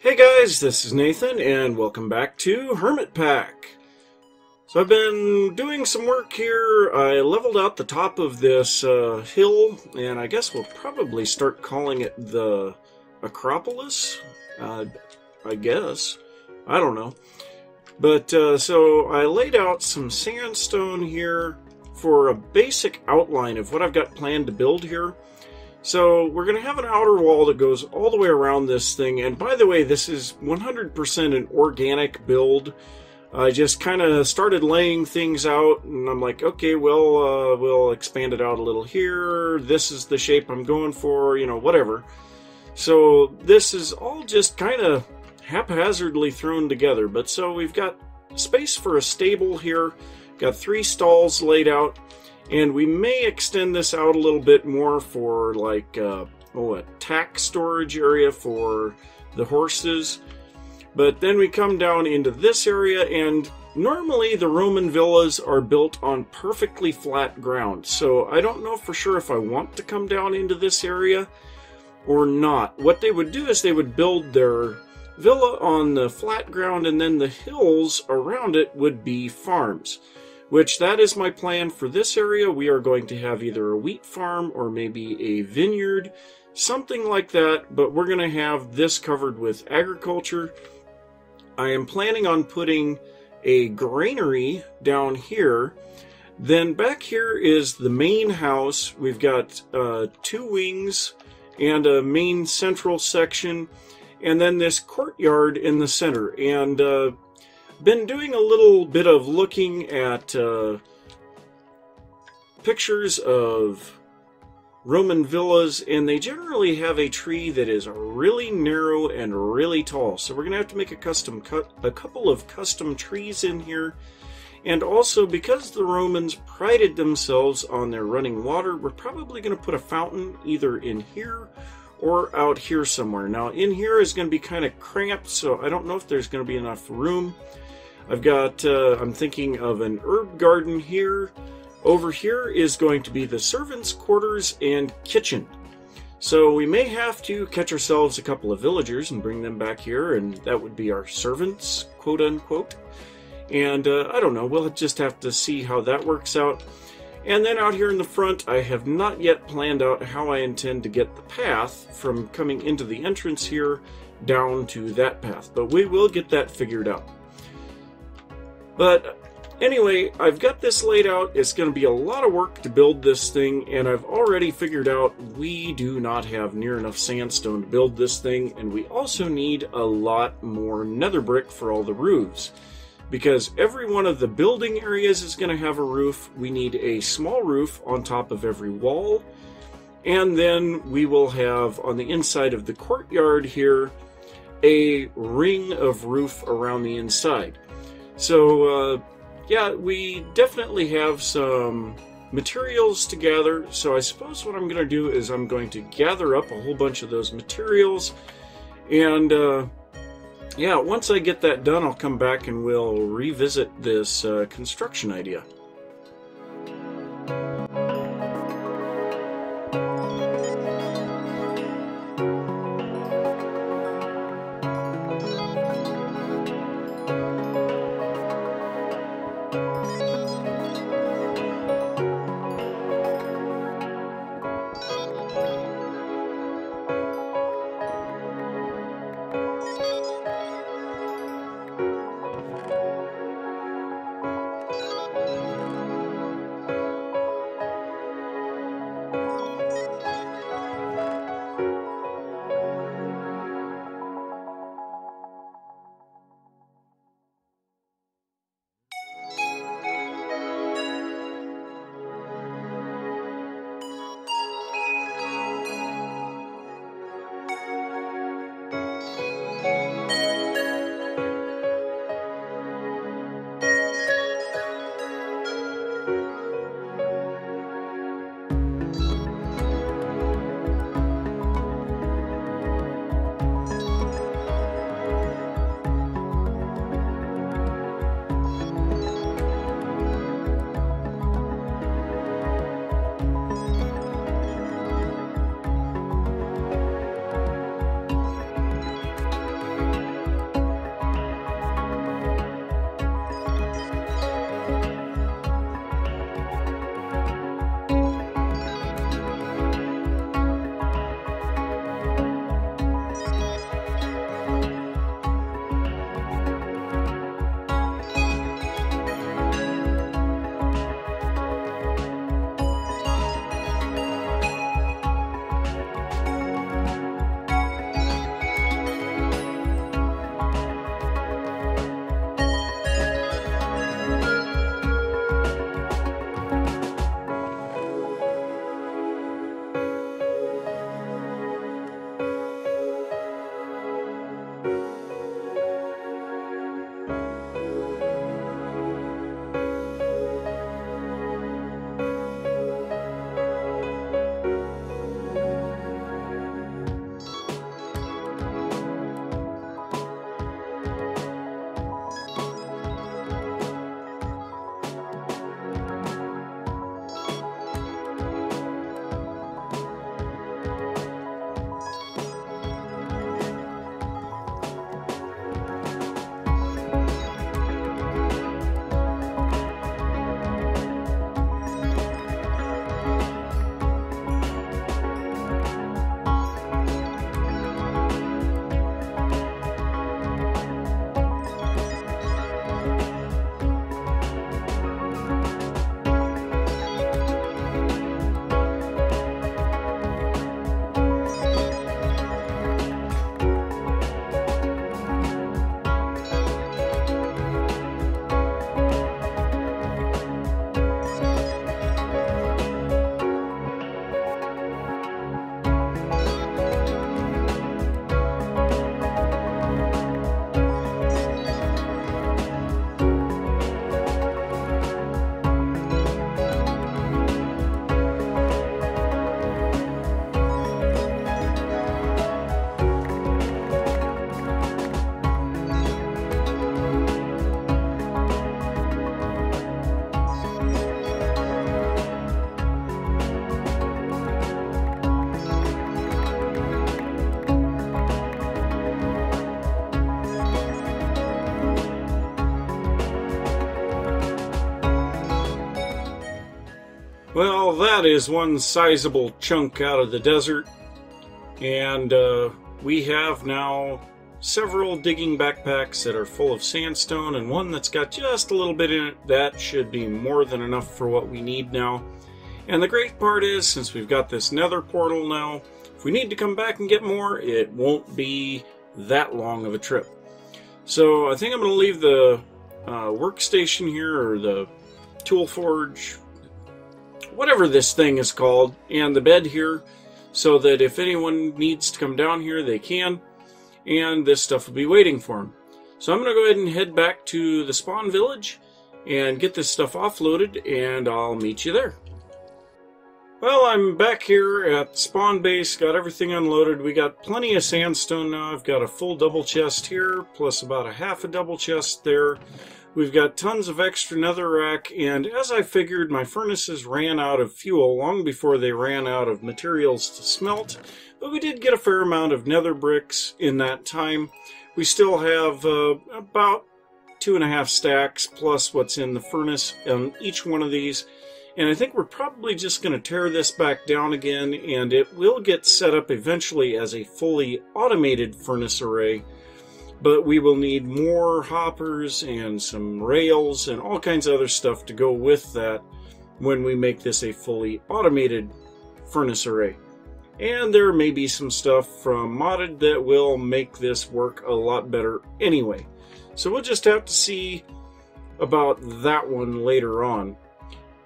Hey guys, this is Nathan, and welcome back to HermitPack. So I've been doing some work here. I leveled out the top of this hill, and I guess we'll probably start calling it the Acropolis. I guess. I don't know. But so I laid out some sandstone here for a basic outline of what I've got planned to build here. So we're going to have an outer wall that goes all the way around this thing. And by the way, this is 100% an organic build. I just kind of started laying things out, and I'm like, okay, well, we'll expand it out a little here. This is the shape I'm going for, you know, whatever. So this is all just kind of haphazardly thrown together. But so we've got space for a stable here. Got 3 stalls laid out. And we may extend this out a little bit more for like a tack storage area for the horses. But then we come down into this area, and normally the Roman villas are built on perfectly flat ground. So I don't know for sure if I want to come down into this area or not. What they would do is they would build their villa on the flat ground, and then the hills around it would be farms. Which that is my plan for this area. We are going to have either a wheat farm or maybe a vineyard, something like that, but we're going to have this covered with agriculture. I am planning on putting a granary down here. Then back here is the main house. We've got 2 wings and a main central section, and then this courtyard in the center. And been doing a little bit of looking at pictures of Roman villas, and they generally have a tree that is really narrow and really tall. So we're going to have to make a couple of custom trees in here. And also, because the Romans prided themselves on their running water, we're probably going to put a fountain either in here or out here somewhere. Now, in here is going to be kind of cramped, so I don't know if there's going to be enough room. I've got, I'm thinking of an herb garden here. Over here is going to be the servants' quarters and kitchen. So we may have to catch ourselves a couple of villagers and bring them back here, and that would be our servants, quote unquote. And I don't know, we'll just have to see how that works out. And then out here in the front, I have not yet planned out how I intend to get the path from coming into the entrance here down to that path. But we will get that figured out. But anyway, I've got this laid out. It's going to be a lot of work to build this thing, and I've already figured out we do not have near enough sandstone to build this thing, and we also need a lot more nether brick for all the roofs. Because every one of the building areas is going to have a roof. We need a small roof on top of every wall, and then we will have on the inside of the courtyard here a ring of roof around the inside. So, yeah, we definitely have some materials to gather. So I suppose what I'm going to do is I'm going to gather up a whole bunch of those materials. And, yeah, once I get that done, I'll come back and we'll revisit this construction idea. Well, that is one sizable chunk out of the desert, and we have now several digging backpacks that are full of sandstone and one that's got just a little bit in it. That should be more than enough for what we need now. And the great part is, since we've got this nether portal now, if we need to come back and get more, it won't be that long of a trip. So I think I'm going to leave the workstation here, or the tool forge, whatever this thing is called, and the bed here, so that if anyone needs to come down here, they can, and this stuff will be waiting for them. So I'm going to go ahead and head back to the spawn village and get this stuff offloaded, and I'll meet you there. Well, I'm back here at spawn base, got everything unloaded. We got plenty of sandstone now. I've got a full double chest here, plus about a half a double chest there. We've got tons of extra netherrack, and as I figured, my furnaces ran out of fuel long before they ran out of materials to smelt, but we did get a fair amount of nether bricks in that time. We still have about 2.5 stacks plus what's in the furnace on each one of these. And I think we're probably just going to tear this back down again, and it will get set up eventually as a fully automated furnace array. But we will need more hoppers and some rails and all kinds of other stuff to go with that when we make this a fully automated furnace array. And there may be some stuff from modded that will make this work a lot better anyway. So we'll just have to see about that one later on.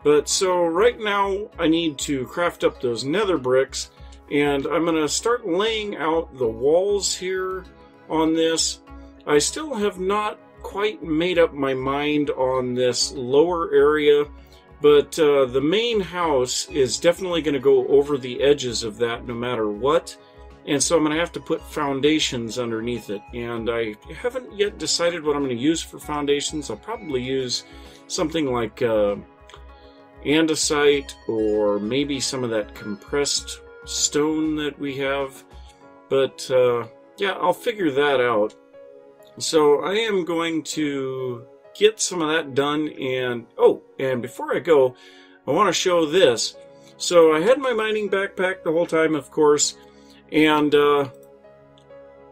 But so right now I need to craft up those nether bricks, and I'm going to start laying out the walls here on this. I still have not quite made up my mind on this lower area, but the main house is definitely going to go over the edges of that no matter what, and so I'm going to have to put foundations underneath it, and I haven't yet decided what I'm going to use for foundations. I'll probably use something like andesite, or maybe some of that compressed stone that we have, but yeah, I'll figure that out. So I am going to get some of that done, and oh, and before I go, I want to show this. So I had my mining backpack the whole time, of course, and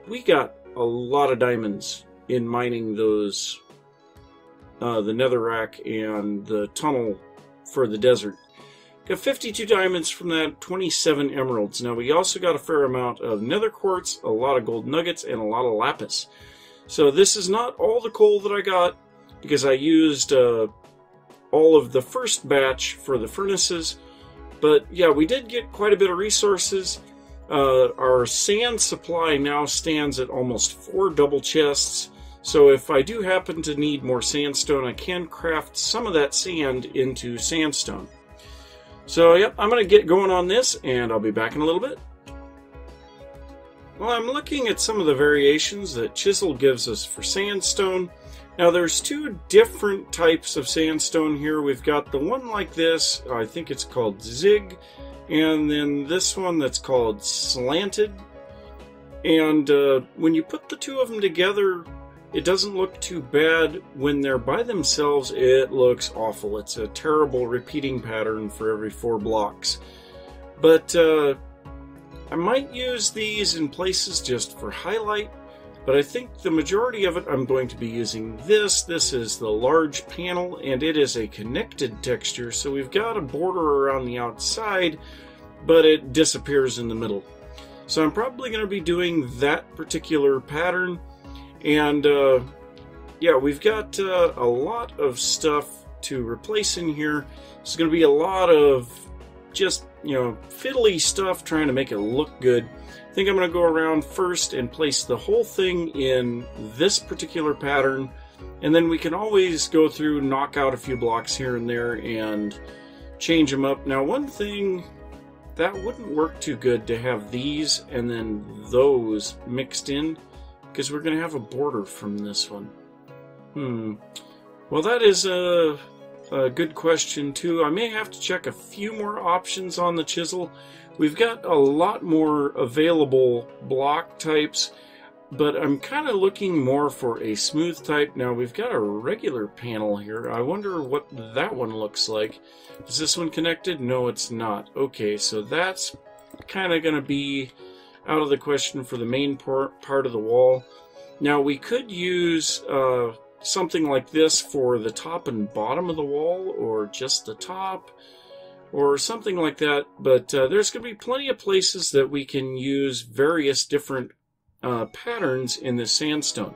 we got a lot of diamonds in mining those, the netherrack and the tunnel for the desert. Got 52 diamonds from that, 27 emeralds. Now we also got a fair amount of nether quartz, a lot of gold nuggets, and a lot of lapis. So this is not all the coal that I got, because I used all of the first batch for the furnaces. But yeah, we did get quite a bit of resources. Our sand supply now stands at almost 4 double chests. So if I do happen to need more sandstone, I can craft some of that sand into sandstone. So yep, I'm going to get going on this, and I'll be back in a little bit. Well, I'm looking at some of the variations that Chisel gives us for sandstone. Now there's 2 different types of sandstone here. We've got the one like this, I think it's called Zig, and then this one that's called Slanted. And when you put the 2 of them together, it doesn't look too bad. When they're by themselves, it looks awful. It's a terrible repeating pattern for every 4 blocks. But I might use these in places just for highlight, but I think the majority of it I'm going to be using this. This is the large panel, and it is a connected texture, so we've got a border around the outside, but it disappears in the middle. So I'm probably going to be doing that particular pattern, and yeah, we've got a lot of stuff to replace in here. It's going to be a lot of just, you know, fiddly stuff trying to make it look good. I think I'm going to go around first and place the whole thing in this particular pattern, and then we can always go through, knock out a few blocks here and there and change them up. Now one thing that wouldn't work too good to have these and then those mixed in, because we're going to have a border from this one. Well, that is a good question too. I may have to check a few more options on the chisel. We've got a lot more available block types. but I'm kind of looking more for a smooth type. Now we've got a regular panel here. I wonder what that one looks like. Is this one connected? No, it's not. Okay, so that's kind of going to be out of the question for the main part of the wall. Now we could use something like this for the top and bottom of the wall, or just the top, or something like that. But there's going to be plenty of places that we can use various different patterns in the sandstone.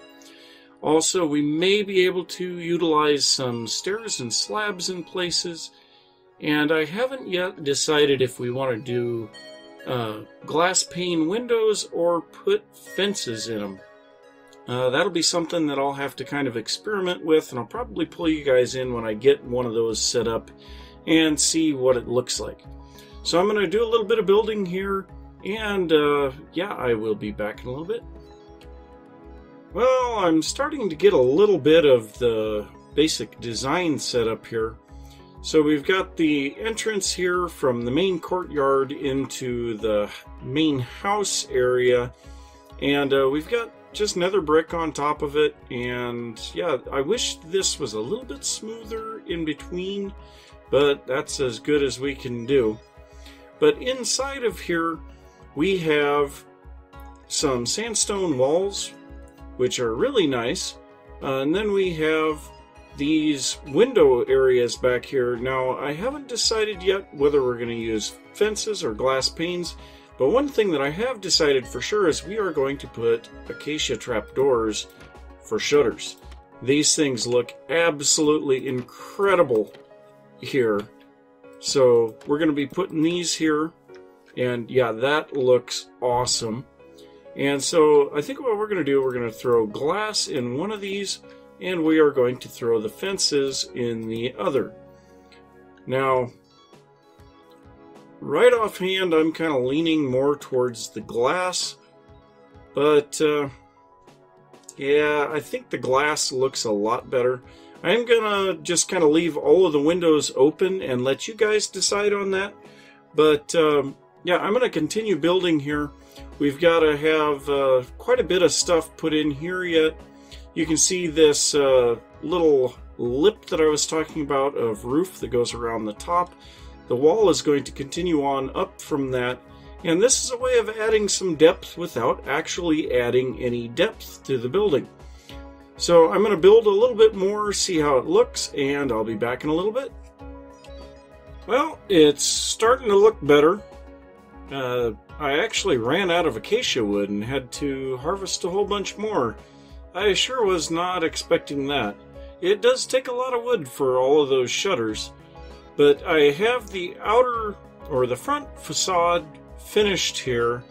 Also, we may be able to utilize some stairs and slabs in places, and I haven't yet decided if we want to do glass pane windows or put fences in them. That'll be something that I'll have to kind of experiment with, and I'll probably pull you guys in when I get one of those set up and see what it looks like. So I'm going to do a little bit of building here, and yeah, I will be back in a little bit. Well, I'm starting to get a little bit of the basic design set up here. So we've got the entrance here from the main courtyard into the main house area, and we've got just nether brick on top of it. And yeah, I wish this was a little bit smoother in between, but that's as good as we can do. But inside of here we have some sandstone walls, which are really nice, and then we have these window areas back here. Now I haven't decided yet whether we're going to use fences or glass panes, but one thing that I have decided for sure is we are going to put acacia trapdoors for shutters. These things look absolutely incredible here. So we're going to be putting these here, and yeah, that looks awesome. And so I think what we're going to do, we're going to throw glass in one of these, and we are going to throw the fences in the other. Now, right offhand, I'm kind of leaning more towards the glass, but yeah, I think the glass looks a lot better. I'm gonna just kind of leave all of the windows open and let you guys decide on that. But yeah, I'm gonna continue building here. We've got to have quite a bit of stuff put in here yet. You can see this little lip that I was talking about of roof that goes around the top. The wall is going to continue on up from that, and this is a way of adding some depth without actually adding any depth to the building. So I'm going to build a little bit more, see how it looks, and I'll be back in a little bit. Well, it's starting to look better. I actually ran out of acacia wood and had to harvest a whole bunch more. I sure was not expecting that. It does take a lot of wood for all of those shutters, but I have the outer, or the front facade finished here.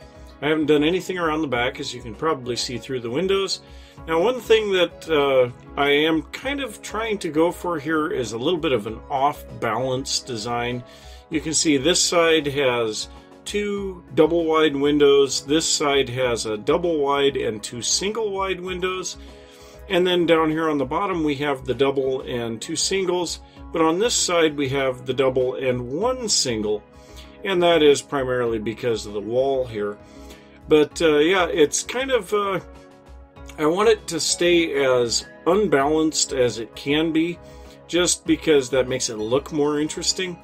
I haven't done anything around the back, as you can probably see through the windows. Now, one thing that I am kind of trying to go for here is a little bit of an off-balance design. You can see this side has two double-wide windows. This side has a double-wide and two single-wide windows. And then down here on the bottom we have the double and two singles. But on this side we have the double and one single. And that is primarily because of the wall here. But yeah, it's kind of... I want it to stay as unbalanced as it can be, just because that makes it look more interesting.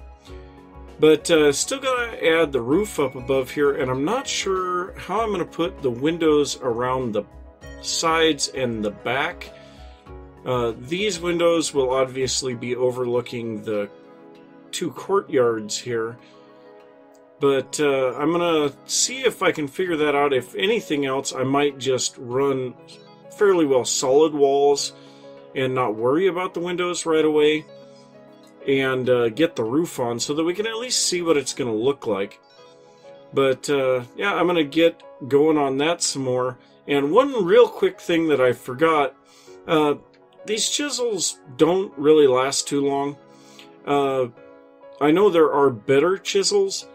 But still gotta add the roof up above here, and I'm not sure how I'm gonna put the windows around the sides and the back. These windows will obviously be overlooking the two courtyards here. But I'm gonna see if I can figure that out. If anything else, I might just run fairly well solid walls and not worry about the windows right away, and get the roof on so that we can at least see what it's going to look like. But yeah, I'm going to get going on that some more. And one real quick thing that I forgot, these chisels don't really last too long. I know there are better chisels,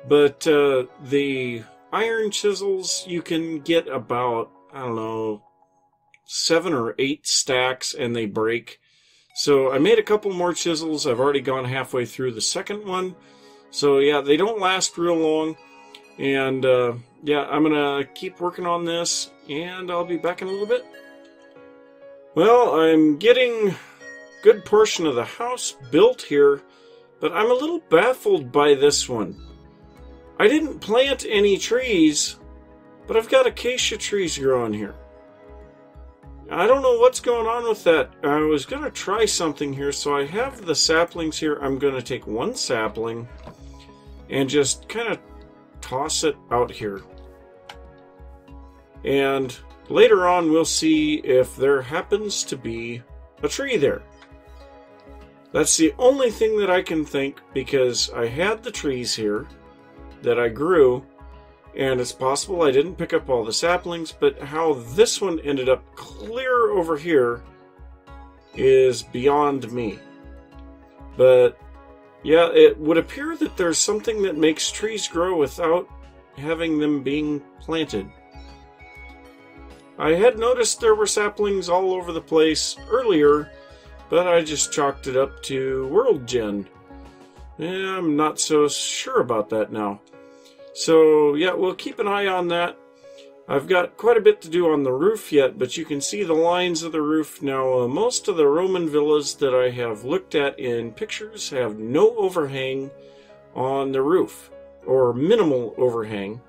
but the iron chisels, you can get about, I don't know, 7 or 8 stacks and they break. So I made a couple more chisels. I've already gone halfway through the second one. So yeah, they don't last real long. And yeah, I'm gonna keep working on this, and I'll be back in a little bit. Well, I'm getting a good portion of the house built here, but I'm a little baffled by this one. I didn't plant any trees, but I've got acacia trees growing here. I don't know what's going on with that. I was going to try something here, so I have the saplings here. I'm going to take one sapling and just kind of toss it out here. And later on, we'll see if there happens to be a tree there. That's the only thing that I can think, because I had the trees here that I grew, and it's possible I didn't pick up all the saplings, but how this one ended up clear over here is beyond me. But yeah, it would appear that there's something that makes trees grow without having them being planted. I had noticed there were saplings all over the place earlier, but I just chalked it up to World Gen. Yeah, I'm not so sure about that now. So yeah, we'll keep an eye on that. I've got quite a bit to do on the roof yet, but you can see the lines of the roof now. Most of the Roman villas that I have looked at in pictures have no overhang on the roof, or minimal overhang.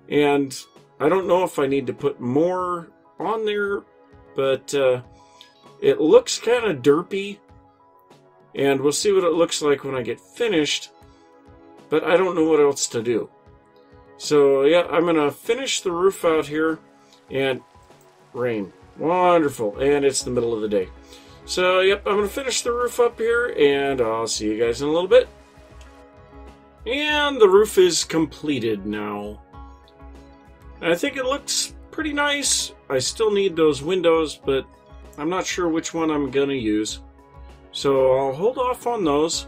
And I don't know if I need to put more on there, but it looks kind of derpy, and we'll see what it looks like when I get finished, but I don't know what else to do. So yeah, I'm going to finish the roof out here, and rain. Wonderful. And it's the middle of the day. So yep, I'm going to finish the roof up here, and I'll see you guys in a little bit. And the roof is completed now. I think it looks pretty nice. I still need those windows, but I'm not sure which one I'm going to use. So I'll hold off on those.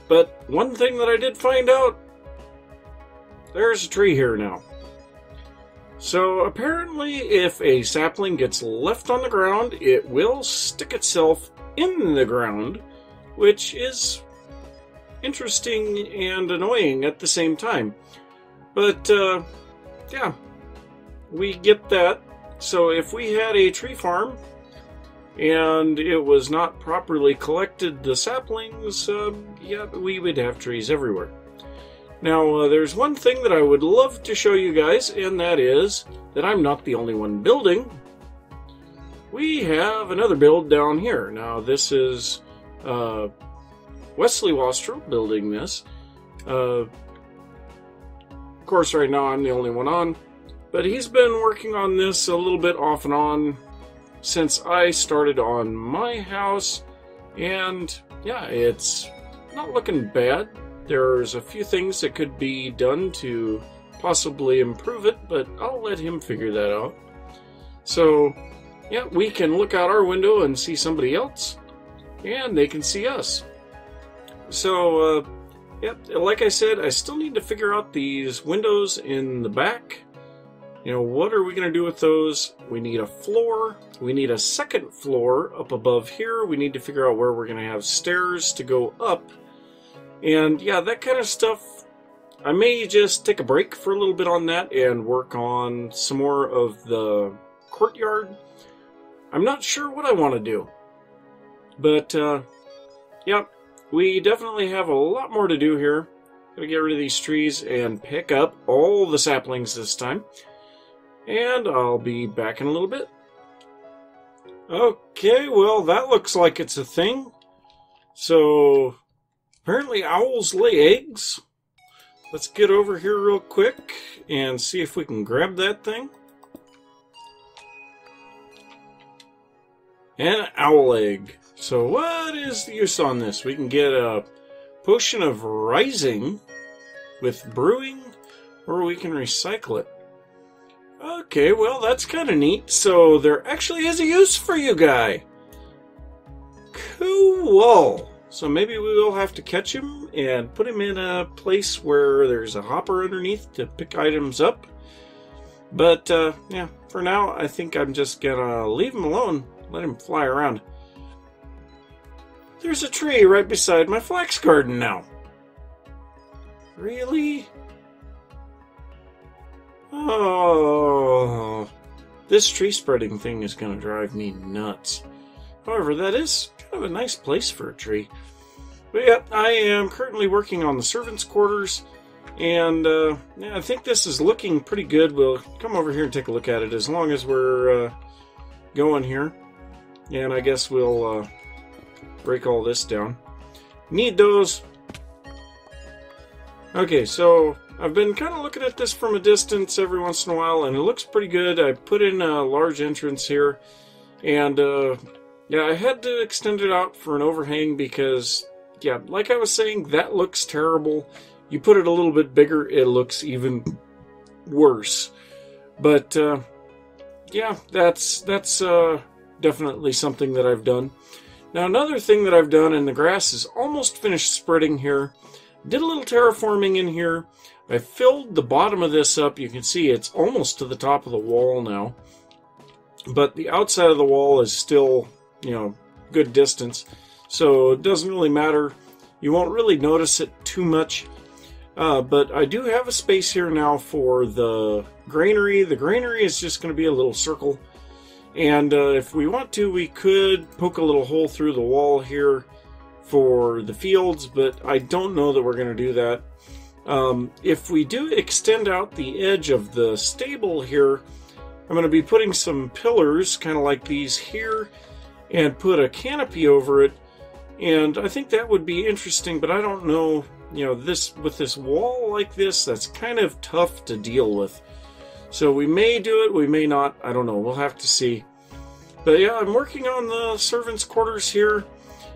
But one thing that I did find out, there's a tree here now. So apparently if a sapling gets left on the ground, it will stick itself in the ground, which is interesting and annoying at the same time. But yeah, we get that. So if we had a tree farm and it was not properly collected, the saplings, yeah, we would have trees everywhere. Now, there's one thing that I would love to show you guys, and that is that I'm not the only one building. We have another build down here. Now, this is Wesley Wastrel building this. Of course, right now I'm the only one on, but he's been working on this a little bit off and on since I started on my house, and yeah, it's not looking bad. There's a few things that could be done to possibly improve it, but I'll let him figure that out. So, yeah, we can look out our window and see somebody else, and they can see us. So, yeah, like I said, I still need to figure out these windows in the back. You know, what are we going to do with those? We need a floor. We need a second floor up above here. We need to figure out where we're going to have stairs to go up. And yeah, that kind of stuff, I may just take a break for a little bit on that and work on some more of the courtyard. I'm not sure what I want to do. But, yeah, we definitely have a lot more to do here. Gotta get rid of these trees and pick up all the saplings this time. And I'll be back in a little bit. Okay, well, that looks like it's a thing. So apparently owls lay eggs. Let's get over here real quick and see if we can grab that thing. An owl egg. So what is the use on this? We can get a potion of rising with brewing, or we can recycle it. Okay, well, that's kind of neat. So there actually is a use for you guy. Cool. So maybe we will have to catch him and put him in a place where there's a hopper underneath to pick items up. But, yeah, for now, I think I'm just gonna leave him alone. Let him fly around. There's a tree right beside my flax garden now. Really? Oh, this tree spreading thing is going to drive me nuts. However, that is kind of a nice place for a tree. But yeah, I am currently working on the servants' quarters, and yeah, I think this is looking pretty good. We'll come over here and take a look at it as long as we're going here. And I guess we'll break all this down. Need those. Okay, so I've been kind of looking at this from a distance every once in a while, and it looks pretty good. I put in a large entrance here, and yeah, I had to extend it out for an overhang because, yeah, like I was saying, that looks terrible. You put it a little bit bigger, it looks even worse. But yeah, that's definitely something that I've done. Now, another thing that I've done, and the grass is almost finished spreading here. Did a little terraforming in here. I filled the bottom of this up. You can see it's almost to the top of the wall now. But the outside of the wall is still, you know, good distance. So it doesn't really matter. You won't really notice it too much. But I do have a space here now for the granary. The granary is just going to be a little circle. And if we want to, we could poke a little hole through the wall here for the fields, but I don't know that we're going to do that. If we do extend out the edge of the stable here, I'm going to be putting some pillars, kind of like these here, and put a canopy over it. And I think that would be interesting, but I don't know, you know, this with this wall like this, that's kind of tough to deal with. So we may do it, we may not, I don't know, we'll have to see. But yeah, I'm working on the servants' quarters here.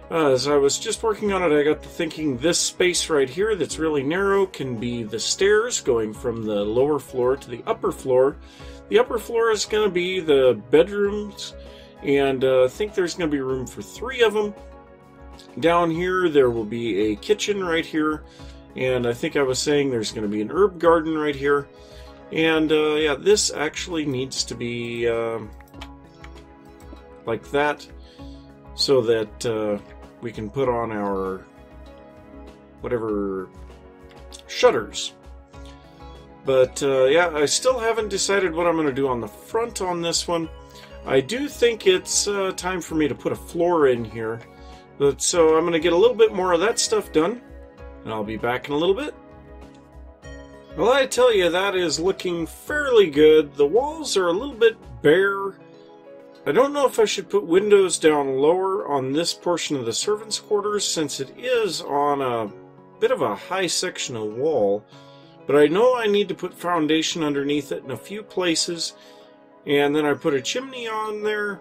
As I was just working on it, I got to thinking this space right here that's really narrow can be the stairs going from the lower floor to the upper floor. The upper floor is going to be the bedrooms, and I think there's going to be room for 3 of them. Down here there will be a kitchen right here, and I think I was saying there's going to be an herb garden right here. And yeah, this actually needs to be like that, so that we can put on our whatever shutters. But yeah, I still haven't decided what I'm going to do on the front on this one. I do think it's time for me to put a floor in here. But so I'm going to get a little bit more of that stuff done, and I'll be back in a little bit. Well, I tell you, that is looking fairly good. The walls are a little bit bare. I don't know if I should put windows down lower on this portion of the servants' quarters, since it is on a bit of a high section of wall. But I know I need to put foundation underneath it in a few places. And then I put a chimney on there.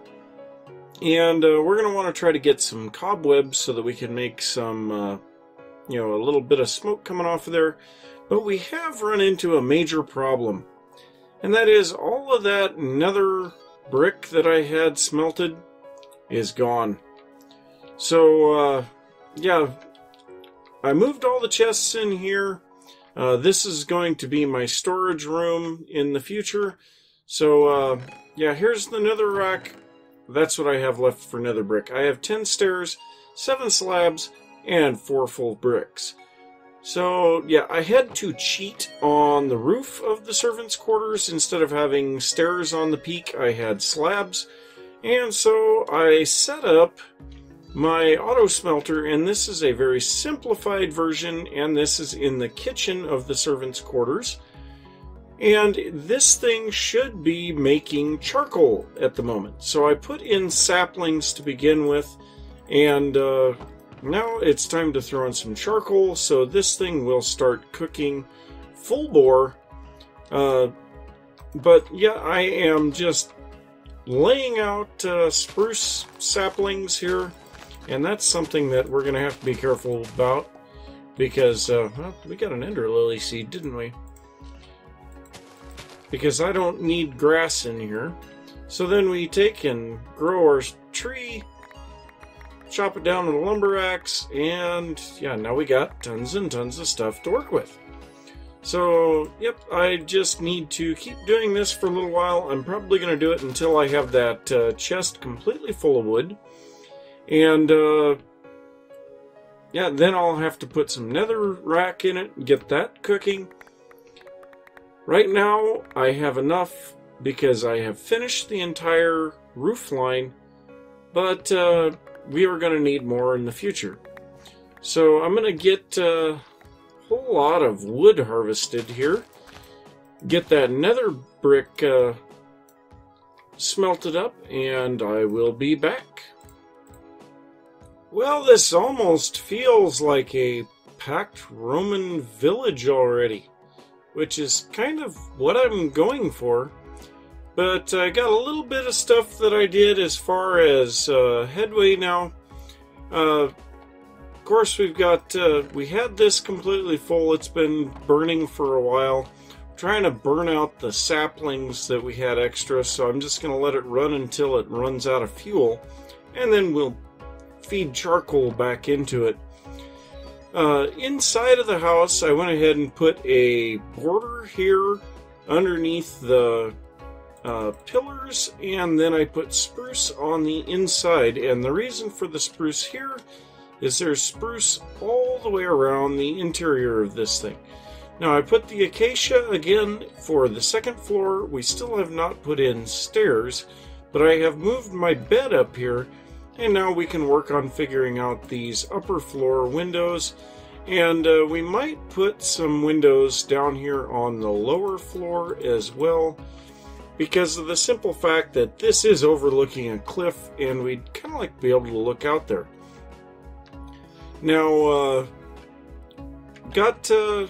And we're going to want to try to get some cobwebs so that we can make some, you know, a little bit of smoke coming off of there. But we have run into a major problem. And that is all of that nether brick that I had smelted is gone. So, yeah, I moved all the chests in here. This is going to be my storage room in the future. So, yeah, here's the nether rack. That's what I have left for nether brick. I have 10 stairs, 7 slabs, and 4 full bricks. So, yeah, I had to cheat on the roof of the servants' quarters. Instead of having stairs on the peak, I had slabs. And so I set up my auto smelter, and this is a very simplified version, and this is in the kitchen of the servants' quarters. And this thing should be making charcoal at the moment. So I put in saplings to begin with, and now it's time to throw in some charcoal, so this thing will start cooking full bore. But yeah, I am just laying out spruce saplings here, and that's something that we're going to have to be careful about, because well, we got an ender lily seed, didn't we? Because I don't need grass in here. So then we take and grow our tree, chop it down with a lumber axe, and yeah, now we got tons and tons of stuff to work with. So, yep, I just need to keep doing this for a little while. I'm probably going to do it until I have that chest completely full of wood. And, yeah, then I'll have to put some nether rack in it and get that cooking. Right now I have enough because I have finished the entire roof line, but we are going to need more in the future. So I'm going to get a whole lot of wood harvested here, get that nether brick smelted up, and I will be back. Well, this almost feels like a packed Roman village already, which is kind of what I'm going for. But I got a little bit of stuff that I did as far as headway now. Of course, we had this completely full. It's been burning for a while. I'm trying to burn out the saplings that we had extra, so I'm just going to let it run until it runs out of fuel, and then we'll feed charcoal back into it. Inside of the house, I went ahead and put a border here underneath the pillars, and then I put spruce on the inside. And the reason for the spruce here is there's spruce all the way around the interior of this thing. Now I put the acacia again for the second floor. We still have not put in stairs, but I have moved my bed up here, and now we can work on figuring out these upper floor windows. And we might put some windows down here on the lower floor as well, because of the simple fact that this is overlooking a cliff, and we'd kind of like to be able to look out there. Now, got a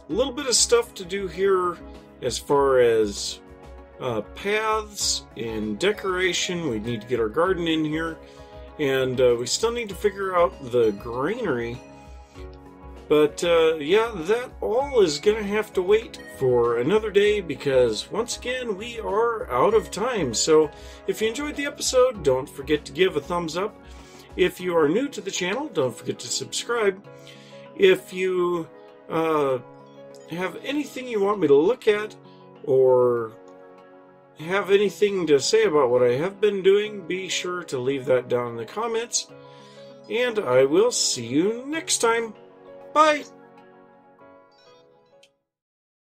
little bit of stuff to do here as far as paths and decoration. We need to get our garden in here, and we still need to figure out the granary. But yeah, that all is going to have to wait for another day, because once again we are out of time. So if you enjoyed the episode, don't forget to give a thumbs up. If you are new to the channel, don't forget to subscribe. If you have anything you want me to look at, or have anything to say about what I have been doing, be sure to leave that down in the comments. And I will see you next time. Bye!